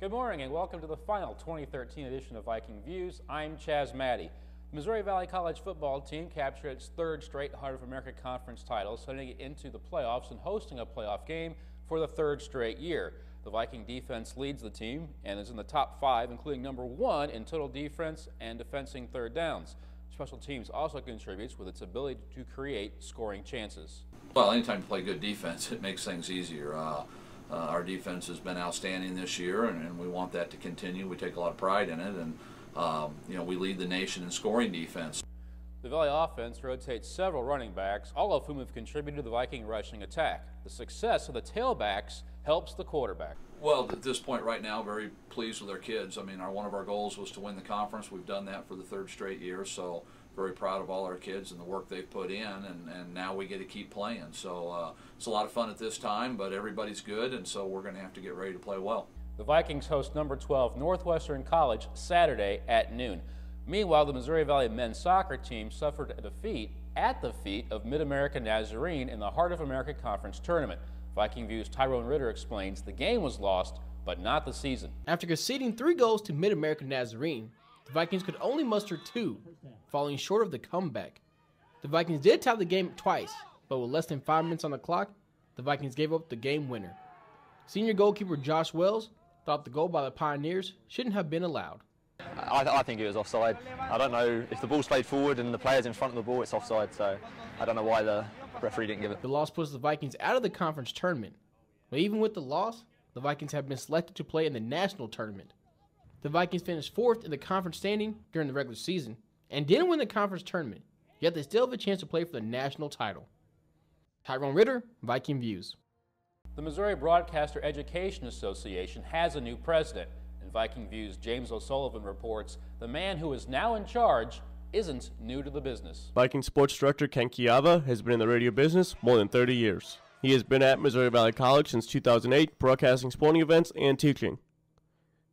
Good morning and welcome to the final 2013 edition of Viking Views. I'm Chaz Maddie. The Missouri Valley College football team captured its third straight Heart of America Conference title, sending it into the playoffs and hosting a playoff game for the third straight year. The Viking defense leads the team and is in the top 5, including #1 in total defense and defensing third downs. Special teams also contributes with its ability to create scoring chances. Well, anytime you play good defense, it makes things easier. Our defense has been outstanding this year, and we want that to continue. We take a lot of pride in it, and we lead the nation in scoring defense. The Valley offense rotates several running backs, all of whom have contributed to the Viking rushing attack. The success of the tailbacks helps the quarterback. Well, at this point right now, very pleased with our kids. I mean, one of our goals was to win the conference. We've done that for the third straight year, so very proud of all our kids and the work they've put in, and now we get to keep playing. So it's a lot of fun at this time, but everybody's good, and so we're going to have to get ready to play well. The Vikings host #12 Northwestern College Saturday at noon. Meanwhile, the Missouri Valley men's soccer team suffered a defeat at the feet of Mid-America Nazarene in the Heart of America Conference tournament. Viking Views' Tyrone Ritter explains the game was lost, but not the season. After conceding 3 goals to Mid-America Nazarene, the Vikings could only muster 2, falling short of the comeback. The Vikings did tie the game twice, but with less than 5 minutes on the clock, the Vikings gave up the game winner. Senior goalkeeper Josh Wells thought the goal by the Pioneers shouldn't have been allowed. I think it was offside. I don't know if the ball's played forward and the player's in front of the ball, it's offside, so I don't know why the referee didn't give it. The loss puts the Vikings out of the conference tournament, but even with the loss, the Vikings have been selected to play in the national tournament. The Vikings finished 4th in the conference standing during the regular season and didn't win the conference tournament, yet they still have a chance to play for the national title. Tyrone Ritter, Viking Views. The Missouri Broadcaster Education Association has a new president. In Viking Views, James O'Sullivan reports the man who is now in charge isn't new to the business. Viking sports director Ken Chiava has been in the radio business more than 30 years. He has been at Missouri Valley College since 2008, broadcasting sporting events and teaching.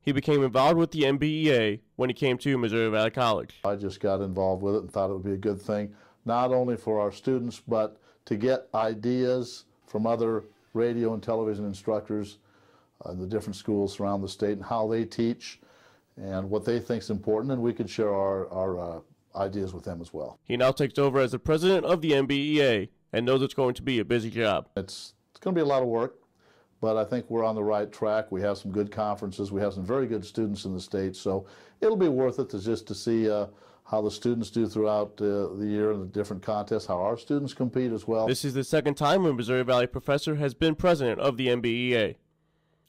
He became involved with the MBEA when he came to Missouri Valley College. I just got involved with it and thought it would be a good thing, not only for our students, but to get ideas from other radio and television instructors in the different schools around the state and how they teach and what they think is important, and we could share our ideas with them as well. He now takes over as the president of the MBEA and knows it's going to be a busy job. It's going to be a lot of work, but I think we're on the right track. We have some good conferences. We have some very good students in the state, so it'll be worth it to see how the students do throughout the year in the different contests, how our students compete as well. This is the second time a Missouri Valley professor has been president of the MBEA.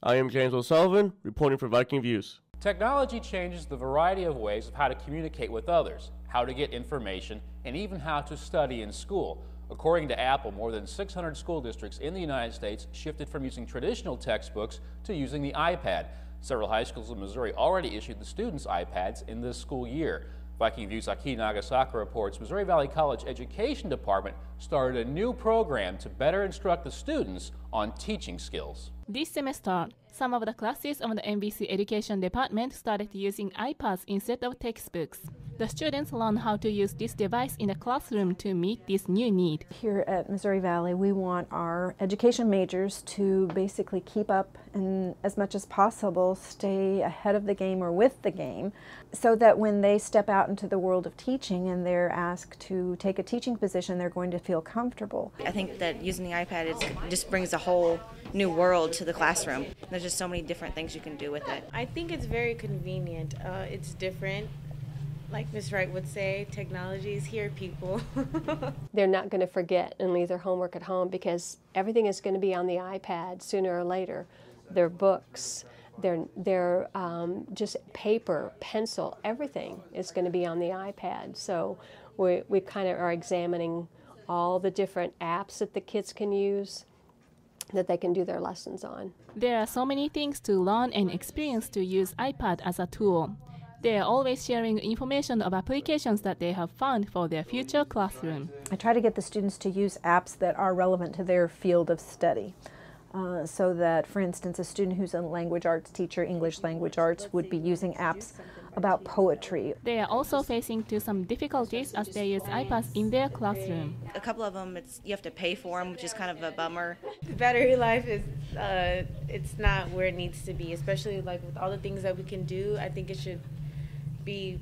I am James O'Sullivan, reporting for Viking Views. Technology changes the variety of ways of how to communicate with others, how to get information, and even how to study in school. According to Apple, more than 600 school districts in the United States shifted from using traditional textbooks to using the iPad. Several high schools in Missouri already issued the students iPads in this school year. Viking Views' Aki Nagasaka reports Missouri Valley College Education Department started a new program to better instruct the students on teaching skills. This semester, some of the classes of the MVC Education Department started using iPads instead of textbooks. The students learn how to use this device in the classroom to meet this new need. Here at Missouri Valley, we want our education majors to basically keep up and as much as possible stay ahead of the game or with the game, so that when they step out into the world of teaching and they're asked to take a teaching position, they're going to feel comfortable. I think that using the iPad just brings a whole new world to the classroom. There's just so many different things you can do with it. I think it's very convenient. It's different. Like Ms. Wright would say, technology is here, people. They're not going to forget and leave their homework at home because everything is going to be on the iPad sooner or later. Their books, their just paper, pencil, everything is going to be on the iPad. So we kind of are examining all the different apps that the kids can use that they can do their lessons on. There are so many things to learn and experience to use iPad as a tool. They are always sharing information of applications that they have found for their future classroom. I try to get the students to use apps that are relevant to their field of study. so that, for instance, a student who's a language arts teacher, English language arts, would be using apps about poetry. They are also facing some difficulties as they use iPads in their classroom. A couple of them, you have to pay for them, which is kind of a bummer. The battery life is, it's not where it needs to be, especially like with all the things that we can do. I think it should be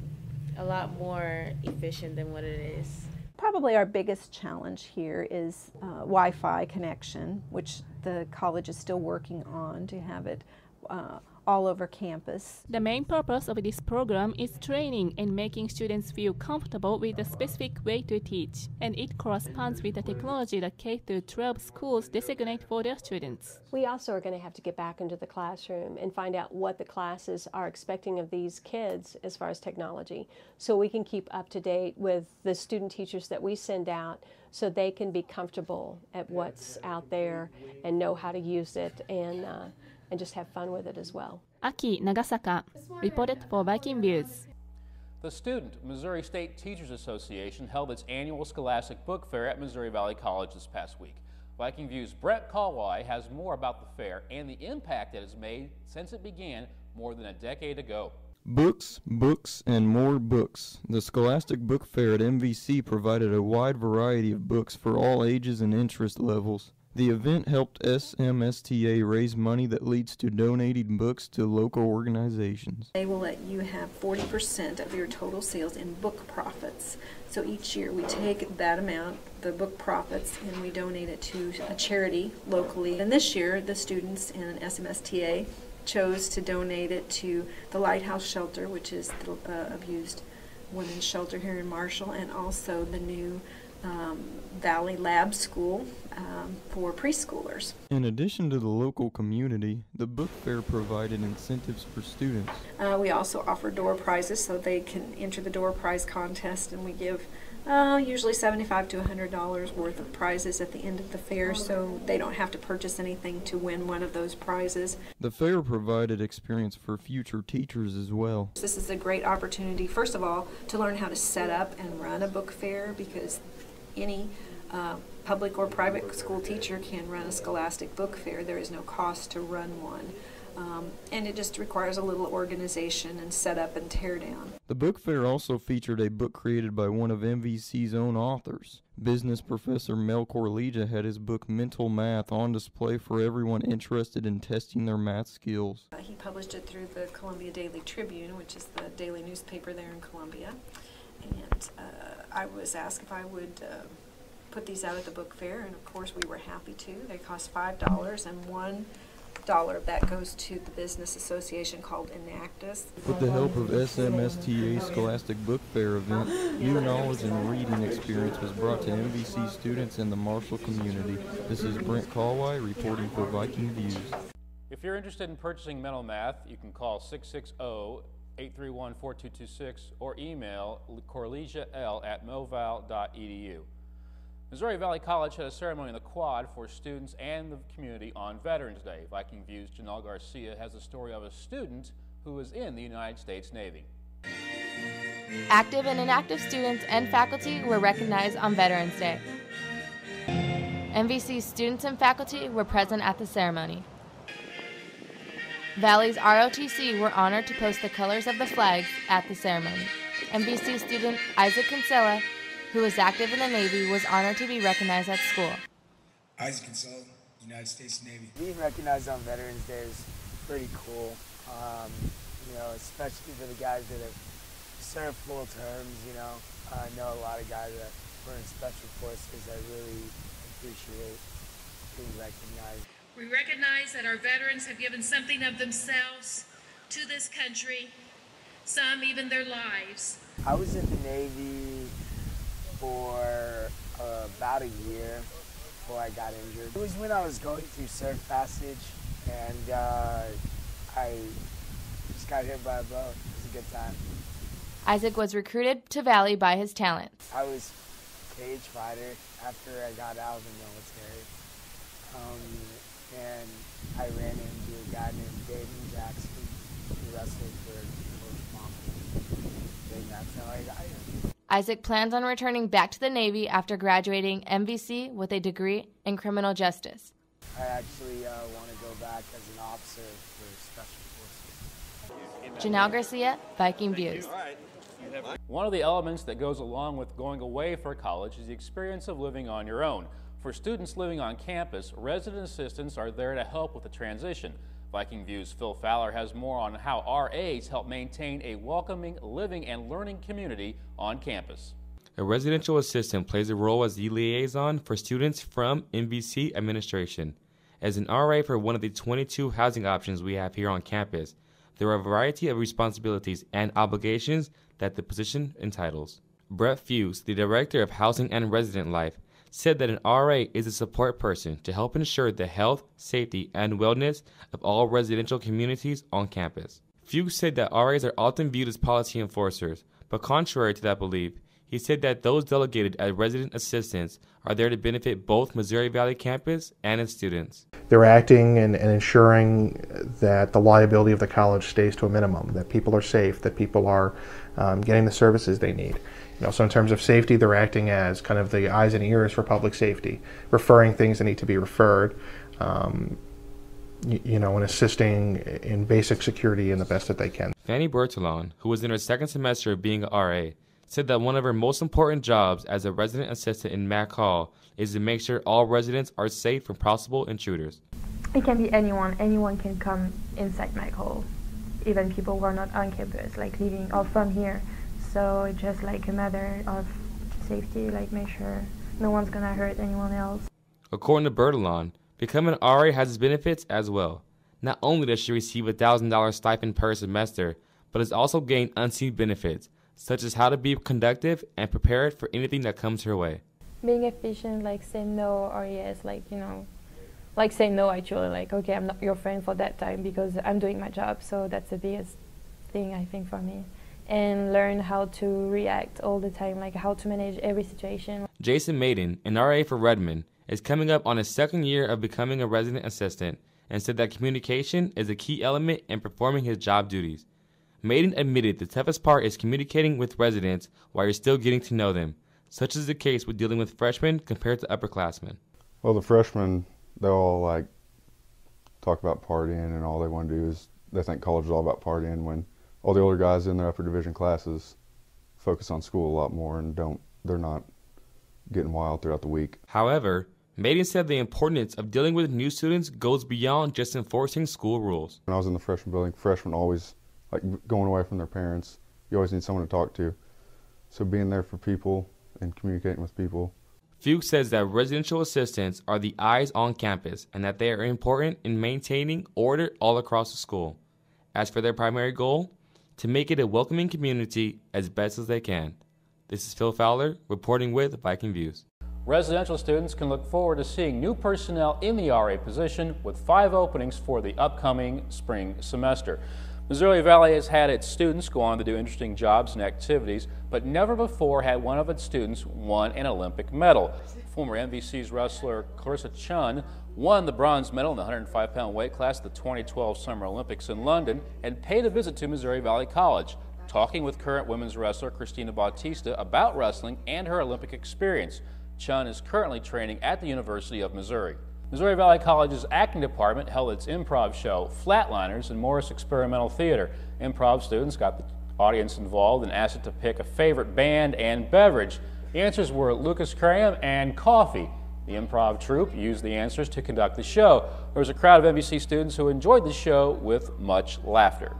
a lot more efficient than what it is. Probably our biggest challenge here is Wi-Fi connection, which the college is still working on to have it all over campus. The main purpose of this program is training and making students feel comfortable with a specific way to teach, and it corresponds with the technology that K-12 schools designate for their students. We also are going to have to get back into the classroom and find out what the classes are expecting of these kids as far as technology, so we can keep up to date with the student teachers that we send out, so they can be comfortable at what's out there and know how to use it and just have fun with it as well. Aki Nagasaka reported for Viking Views. The Student Missouri State Teachers Association held its annual Scholastic Book Fair at Missouri Valley College this past week. Viking Views' Brett Kalwai has more about the fair and the impact it has made since it began more than a decade ago. Books, books, and more books. The Scholastic Book Fair at MVC provided a wide variety of books for all ages and interest levels. The event helped SMSTA raise money that leads to donating books to local organizations. They will let you have 40% of your total sales in book profits. So each year we take that amount, the book profits, and we donate it to a charity locally. And this year the students in SMSTA chose to donate it to the Lighthouse Shelter, which is the abused women's shelter here in Marshall, and also the new Valley Lab School for preschoolers. In addition to the local community, the book fair provided incentives for students. We also offer door prizes so they can enter the door prize contest, and we give usually $75 to $100 worth of prizes at the end of the fair, so they don't have to purchase anything to win one of those prizes. The fair provided experience for future teachers as well. This is a great opportunity, first of all, to learn how to set up and run a book fair, because any public or private school teacher can run a Scholastic Book Fair. There is no cost to run one. And it just requires a little organization and set up and tear down. The book fair also featured a book created by one of MVC's own authors. Business professor Mel Corlegia had his book Mental Math on display for everyone interested in testing their math skills. He published it through the Columbia Daily Tribune, which is the daily newspaper there in Columbia. And I was asked if I would put these out at the book fair, and of course we were happy to. They cost $5, and $1 of that goes to the business association called Enactus. With the help of SMSTA's Scholastic Book Fair event, new knowledge and reading experience was brought to MVC students in the Marshall community. This is Brent Kalwai reporting for Viking Views. If you're interested in purchasing Mental Math, you can call 660-831-4226 or email corlegial@moval.edu. Missouri Valley College had a ceremony in the Quad for students and the community on Veterans Day. Viking Views' Janelle Garcia has the story of a student who was in the United States Navy. Active and inactive students and faculty were recognized on Veterans Day. MVC students and faculty were present at the ceremony. Valley's ROTC were honored to post the colors of the flags at the ceremony. MVC student Isaac Kinsella, who was active in the Navy, was honored to be recognized at school. Isaac Kinsella, United States Navy. Being recognized on Veterans Day is pretty cool, especially for the guys that have served full terms. I know a lot of guys that were in special forces. I really appreciate being recognized. We recognize that our veterans have given something of themselves to this country, some even their lives. I was in the Navy for about a year before I got injured. It was when I was going through surf passage, and I just got hit by a boat. It was a good time. Isaac was recruited to Valley by his talents. I was a cage fighter after I got out of the military, and I ran into a guy named David Jackson who wrestled for Coach Moffitt, and that's how I got here. Isaac plans on returning back to the Navy after graduating MVC with a degree in criminal justice. I actually want to go back as an officer for special forces. Janelle Garcia, Viking Views. One of the elements that goes along with going away for college is the experience of living on your own. For students living on campus, resident assistants are there to help with the transition. Viking Views' Phil Fowler has more on how RAs help maintain a welcoming, living, and learning community on campus. A residential assistant plays a role as the liaison for students from MVC administration. As an RA for one of the 22 housing options we have here on campus, there are a variety of responsibilities and obligations that the position entitles. Brett Fuchs, the Director of Housing and Resident Life, said that an RA is a support person to help ensure the health, safety, and wellness of all residential communities on campus. Fuchs said that RAs are often viewed as policy enforcers, but contrary to that belief, he said that those delegated as resident assistants are there to benefit both Missouri Valley campus and its students. They're acting and ensuring that the liability of the college stays to a minimum, that people are safe, that people are getting the services they need. So in terms of safety, they're acting as kind of the eyes and ears for public safety, referring things that need to be referred, and assisting in basic security in the best that they can. Fanny Bertolon, who was in her second semester of being an RA, said that one of her most important jobs as a resident assistant in Mack Hall is to make sure all residents are safe from possible intruders. It can be anyone. Anyone can come inside Mack Hall, even people who are not on campus, like living or from here. So it's just like a matter of safety, like make sure no one's gonna hurt anyone else. According to Bertolon, becoming an RA has its benefits as well. Not only does she receive a $1,000 stipend per semester, but has also gained unseen benefits, such as how to be conductive and prepared for anything that comes her way. Being efficient, like say no or yes, like say no actually, like okay, I'm not your friend for that time because I'm doing my job, so that's the biggest thing I think for me. And learn how to react all the time, like how to manage every situation. Jason Maiden, an RA for Redmond, is coming up on his second year of becoming a resident assistant and said that communication is a key element in performing his job duties. Maiden admitted the toughest part is communicating with residents while you're still getting to know them, such is the case with dealing with freshmen compared to upperclassmen. Well, the freshmen, they all talk about partying, and all they want to do is they think college is all about partying, when all the older guys in their upper division classes focus on school a lot more and they're not getting wild throughout the week. However, Maiden said the importance of dealing with new students goes beyond just enforcing school rules. When I was in the freshman building, freshmen always going away from their parents. You always need someone to talk to. So being there for people and communicating with people. Fuchs says that residential assistants are the eyes on campus and that they are important in maintaining order all across the school. As for their primary goal, to make it a welcoming community as best as they can. This is Phil Fowler reporting with Viking Views. Residential students can look forward to seeing new personnel in the RA position with 5 openings for the upcoming spring semester. Missouri Valley has had its students go on to do interesting jobs and activities, but never before had one of its students won an Olympic medal. Former MVC's wrestler Clarissa Chun won the bronze medal in the 105-pound weight class at the 2012 Summer Olympics in London and paid a visit to Missouri Valley College, talking with current women's wrestler Christina Bautista about wrestling and her Olympic experience. Chun is currently training at the University of Missouri. Missouri Valley College's acting department held its improv show, Flatliners, in Morris Experimental Theater. Improv students got the audience involved and asked it to pick a favorite band and beverage. The answers were Lucas Graham and coffee. The improv troupe used the answers to conduct the show. There was a crowd of MVC students who enjoyed the show with much laughter.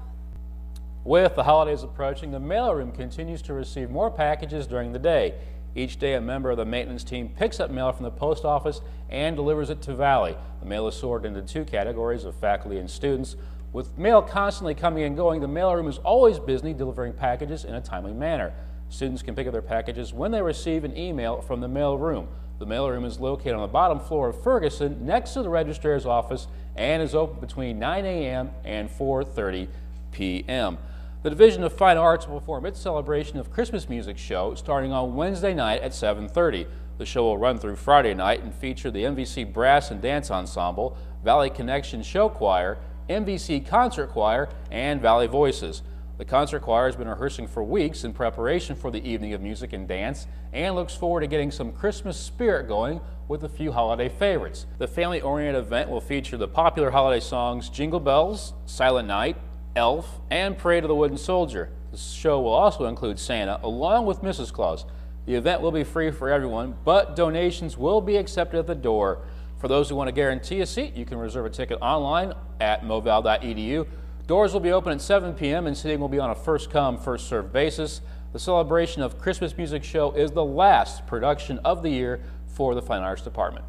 With the holidays approaching, the mailroom continues to receive more packages during the day. Each day, a member of the maintenance team picks up mail from the post office and delivers it to Valley. The mail is sorted into 2 categories of faculty and students. With mail constantly coming and going, the mailroom is always busy delivering packages in a timely manner. Students can pick up their packages when they receive an email from the mailroom. The mailroom is located on the bottom floor of Ferguson next to the registrar's office and is open between 9 a.m. and 4:30 p.m. The Division of Fine Arts will perform its celebration of Christmas music show starting on Wednesday night at 7:30. The show will run through Friday night and feature the MVC Brass and Dance Ensemble, Valley Connection Show Choir, MVC Concert Choir, and Valley Voices. The concert choir has been rehearsing for weeks in preparation for the evening of music and dance and looks forward to getting some Christmas spirit going with a few holiday favorites. The family-oriented event will feature the popular holiday songs Jingle Bells, Silent Night, Elf, and Parade of the Wooden Soldier. The show will also include Santa along with Mrs. Claus. The event will be free for everyone, but donations will be accepted at the door. For those who want to guarantee a seat, you can reserve a ticket online at moval.edu. Doors will be open at 7 p.m. and seating will be on a first-come, first-served basis. The Celebration of Christmas Music Show is the last production of the year for the Fine Arts Department.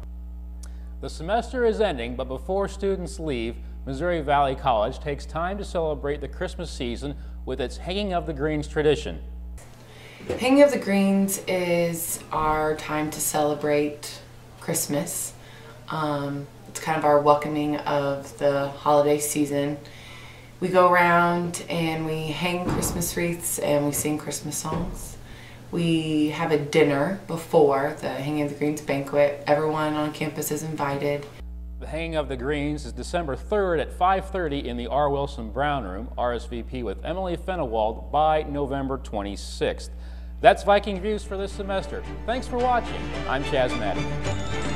The semester is ending, but before students leave, Missouri Valley College takes time to celebrate the Christmas season with its Hanging of the Greens tradition. Hanging of the Greens is our time to celebrate Christmas. It's kind of our welcoming of the holiday season. We go around and we hang Christmas wreaths and we sing Christmas songs. We have a dinner before the Hanging of the Greens banquet. Everyone on campus is invited. The Hanging of the Greens is December 3rd at 5:30 in the R. Wilson Brown Room, RSVP with Emily Fennewald by November 26th. That's Viking Views for this semester. Thanks for watching. I'm Chaz Madden.